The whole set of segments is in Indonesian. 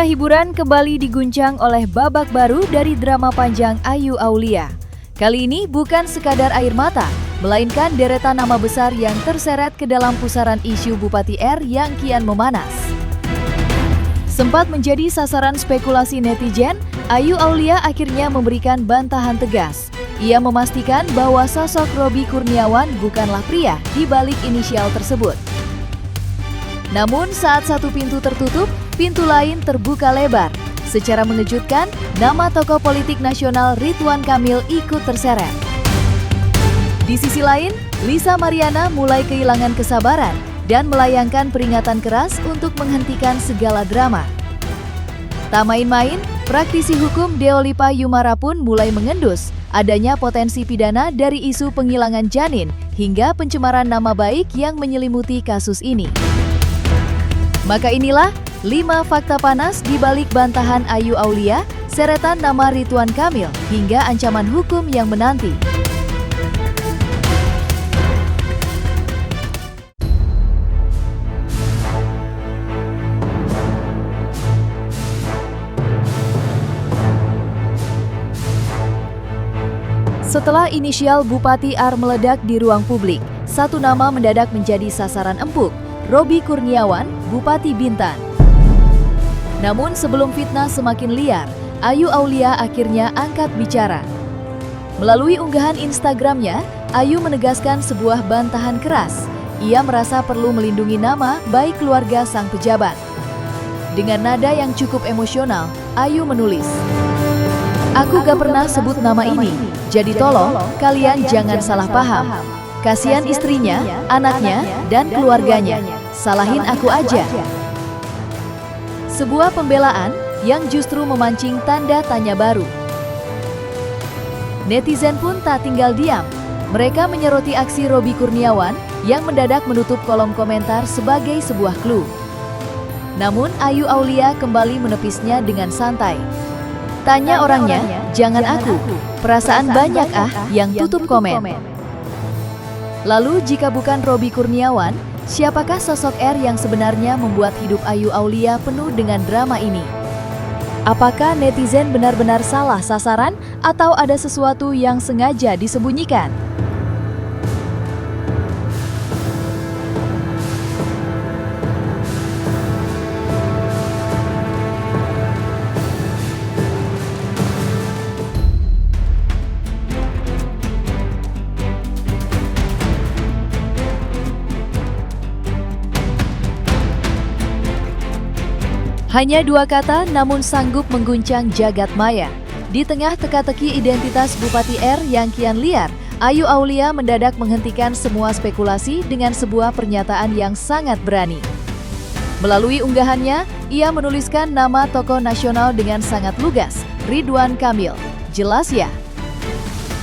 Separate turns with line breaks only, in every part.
Dunia hiburan kembali diguncang oleh babak baru dari drama panjang Ayu Aulia. Kali ini bukan sekadar air mata, melainkan deretan nama besar yang terseret ke dalam pusaran isu Bupati R yang kian memanas. Sempat menjadi sasaran spekulasi netizen, Ayu Aulia akhirnya memberikan bantahan tegas. Ia memastikan bahwa sosok Robby Kurniawan bukanlah pria di balik inisial tersebut. Namun saat satu pintu tertutup, pintu lain terbuka lebar. Secara mengejutkan, nama tokoh politik nasional Ridwan Kamil ikut terseret. Di sisi lain, Lisa Mariana mulai kehilangan kesabaran dan melayangkan peringatan keras untuk menghentikan segala drama. Tak main-main, praktisi hukum Deolipa Yumara pun mulai mengendus adanya potensi pidana dari isu penghilangan janin hingga pencemaran nama baik yang menyelimuti kasus ini. Maka inilah 5 fakta panas di balik bantahan Ayu Aulia, seretan nama Ridwan Kamil, hingga ancaman hukum yang menanti. Setelah inisial Bupati R meledak di ruang publik, satu nama mendadak menjadi sasaran empuk, Robby Kurniawan, Bupati Bintan. Namun sebelum fitnah semakin liar, Ayu Aulia akhirnya angkat bicara. Melalui unggahan Instagramnya, Ayu menegaskan sebuah bantahan keras. Ia merasa perlu melindungi nama baik keluarga sang pejabat. Dengan nada yang cukup emosional, Ayu menulis, "Aku gak pernah sebut nama ini, jadi tolong kalian jangan salah paham. Kasihan istrinya, anaknya, dan keluarganya. Salahin aku aja." Sebuah pembelaan yang justru memancing tanda tanya baru. Netizen pun tak tinggal diam. Mereka menyoroti aksi Robby Kurniawan yang mendadak menutup kolom komentar sebagai sebuah clue. Namun Ayu Aulia kembali menepisnya dengan santai. "Tanya orangnya, jangan aku. Perasaan banyak yang tutup komen." Lalu jika bukan Robby Kurniawan, siapakah sosok R yang sebenarnya membuat hidup Ayu Aulia penuh dengan drama ini? Apakah netizen benar-benar salah sasaran atau ada sesuatu yang sengaja disembunyikan? Hanya 2 kata namun sanggup mengguncang jagat maya. Di tengah teka-teki identitas Bupati R yang kian liar, Ayu Aulia mendadak menghentikan semua spekulasi dengan sebuah pernyataan yang sangat berani. Melalui unggahannya, ia menuliskan nama tokoh nasional dengan sangat lugas, Ridwan Kamil. Jelas ya?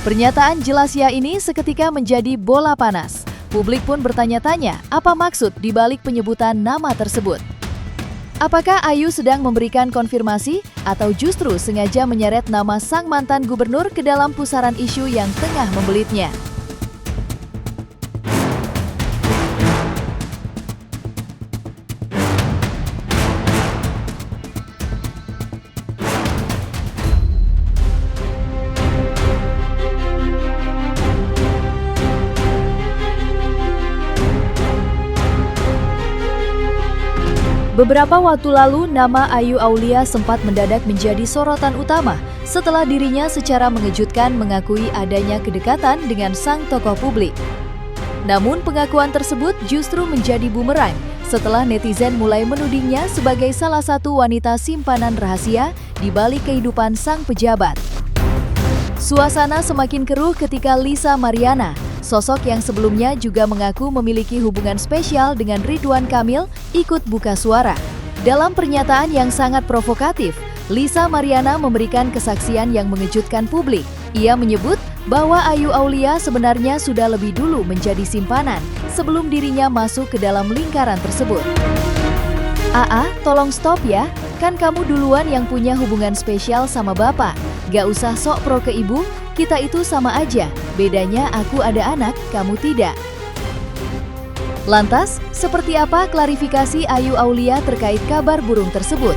Pernyataan jelas ya ini seketika menjadi bola panas. Publik pun bertanya-tanya apa maksud dibalik penyebutan nama tersebut. Apakah Ayu sedang memberikan konfirmasi atau justru sengaja menyeret nama sang mantan gubernur ke dalam pusaran isu yang tengah membelitnya? Beberapa waktu lalu, nama Ayu Aulia sempat mendadak menjadi sorotan utama setelah dirinya secara mengejutkan mengakui adanya kedekatan dengan sang tokoh publik. Namun pengakuan tersebut justru menjadi bumerang setelah netizen mulai menudingnya sebagai salah satu wanita simpanan rahasia di balik kehidupan sang pejabat. Suasana semakin keruh ketika Lisa Mariana, sosok yang sebelumnya juga mengaku memiliki hubungan spesial dengan Ridwan Kamil, ikut buka suara. Dalam pernyataan yang sangat provokatif, Lisa Mariana memberikan kesaksian yang mengejutkan publik. Ia menyebut bahwa Ayu Aulia sebenarnya sudah lebih dulu menjadi simpanan sebelum dirinya masuk ke dalam lingkaran tersebut. Tolong stop ya, kan kamu duluan yang punya hubungan spesial sama bapak. Gak usah sok pro ke ibu, kita itu sama aja, bedanya aku ada anak, kamu tidak. Lantas, seperti apa klarifikasi Ayu Aulia terkait kabar burung tersebut?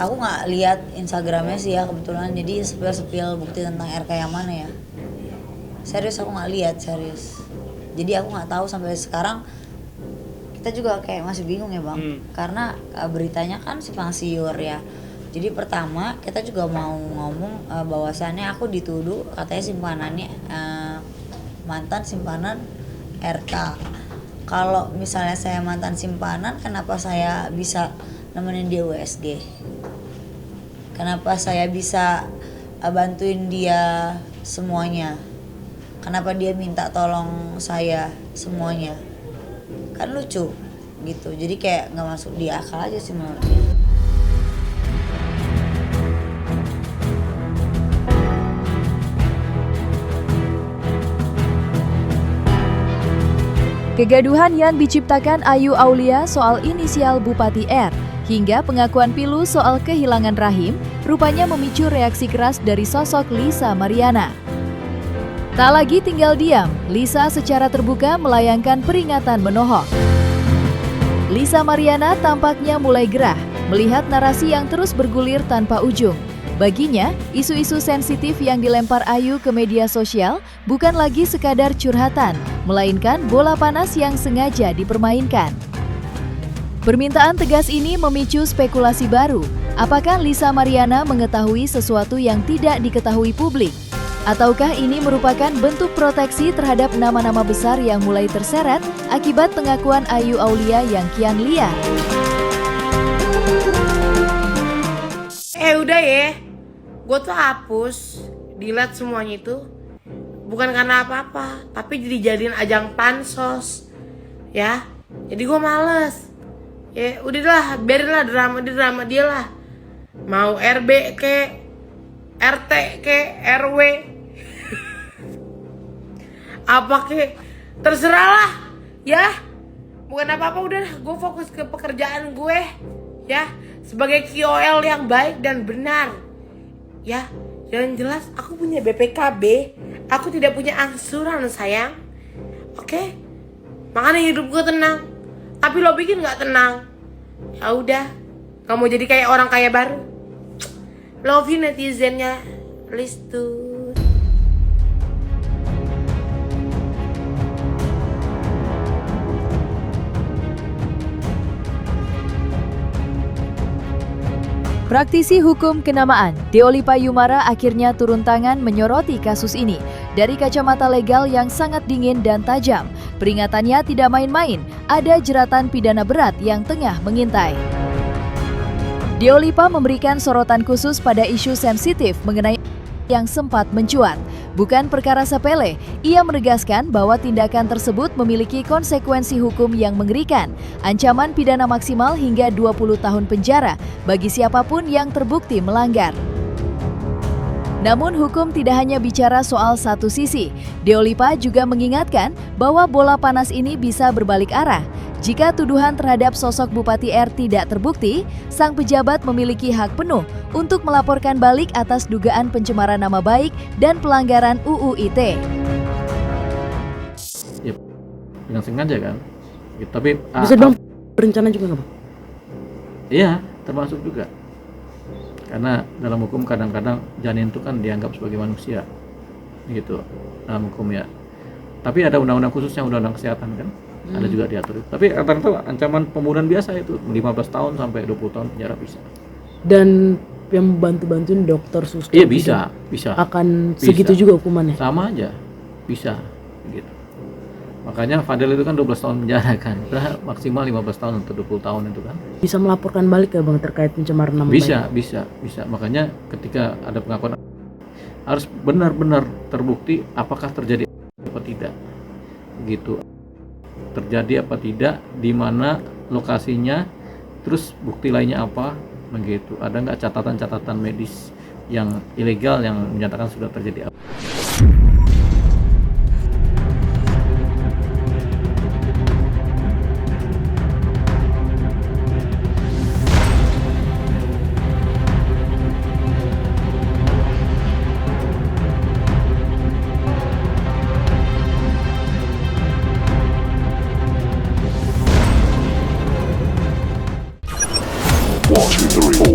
aku nggak lihat Instagramnya sih ya kebetulan, jadi sepil bukti tentang RK yang mana ya. Serius aku nggak lihat, serius. Jadi aku nggak tahu sampai sekarang. Kita juga kayak masih bingung ya bang, karena beritanya kan simpang siur ya. Jadi pertama kita juga mau ngomong bahwasannya aku dituduh katanya simpanannya mantan simpanan RK. Kalau misalnya saya mantan simpanan, kenapa saya bisa nemenin dia USG? Kenapa saya bisa bantuin dia semuanya? Kenapa dia minta tolong saya semuanya? Kan lucu gitu. Jadi kayak nggak masuk di akal aja sih menurutnya.
Kegaduhan yang diciptakan Ayu Aulia soal inisial Bupati R hingga pengakuan Pilu soal kehilangan rahim rupanya memicu reaksi keras dari sosok Lisa Mariana. Tak lagi tinggal diam, Lisa secara terbuka melayangkan peringatan menohok. Lisa Mariana tampaknya mulai gerah melihat narasi yang terus bergulir tanpa ujung. Baginya, isu-isu sensitif yang dilempar Ayu ke media sosial bukan lagi sekadar curhatan, melainkan bola panas yang sengaja dipermainkan. Permintaan tegas ini memicu spekulasi baru. Apakah Lisa Mariana mengetahui sesuatu yang tidak diketahui publik? Ataukah ini merupakan bentuk proteksi terhadap nama-nama besar yang mulai terseret akibat pengakuan Ayu Aulia yang kian liar?
Udah ya, gue tuh hapus, delete semuanya itu bukan karena apa-apa, tapi dijadiin ajang pansos, ya. Jadi gue males. Ya udahlah, biarinlah drama dia lah. Mau RB ke, RT ke, RW, apa ke, terserah lah, ya. Bukan apa-apa, udah, gue fokus ke pekerjaan gue, ya. Sebagai KOL yang baik dan benar, ya. Yang jelas aku punya BPKB, aku tidak punya angsuran sayang, oke? Makanya hidup gue tenang, tapi lo bikin nggak tenang. Ya udah, kamu jadi kayak orang kaya baru. Love you netizennya, Listu.
Praktisi hukum kenamaan, Deoli Payumara akhirnya turun tangan menyoroti kasus ini. Dari kacamata legal yang sangat dingin dan tajam, peringatannya tidak main-main, ada jeratan pidana berat yang tengah mengintai. Deolipa memberikan sorotan khusus pada isu sensitif mengenai yang sempat mencuat. Bukan perkara sepele, ia menegaskan bahwa tindakan tersebut memiliki konsekuensi hukum yang mengerikan, ancaman pidana maksimal hingga 20 tahun penjara bagi siapapun yang terbukti melanggar. Namun hukum tidak hanya bicara soal satu sisi. Deolipa juga mengingatkan bahwa bola panas ini bisa berbalik arah. Jika tuduhan terhadap sosok Bupati R tidak terbukti, sang pejabat memiliki hak penuh untuk melaporkan balik atas dugaan pencemaran nama baik dan pelanggaran UU ITE.
Ya, dengan sengaja kan. Tapi
bisa dong berencana juga nggak, Bang?
Iya, termasuk juga. Karena dalam hukum kadang-kadang janin itu kan dianggap sebagai manusia, gitu dalam hukum ya. Tapi ada undang-undang khususnya, undang-undang kesehatan kan, ada juga diatur. Tapi rata-rata ancaman pembunuhan biasa itu 15 tahun sampai 20 tahun penjara bisa.
Dan yang bantu-bantuin dokter suster.
Iya bisa.
Akan
bisa.
segitu juga hukumannya.
Sama aja, bisa, gitu. Makanya Fadel itu kan 12 tahun penjara kan, maksimal 15 tahun atau 20 tahun itu kan. Bisa
melaporkan balik ya Bang terkait pencemaran nama baik?
Bisa. Makanya ketika ada pengakuan harus benar-benar terbukti apakah terjadi apa tidak, gitu. Terjadi apa tidak, di mana lokasinya, terus bukti lainnya apa, begitu. Ada nggak catatan-catatan medis yang ilegal yang menyatakan sudah terjadi apa?
Watching the real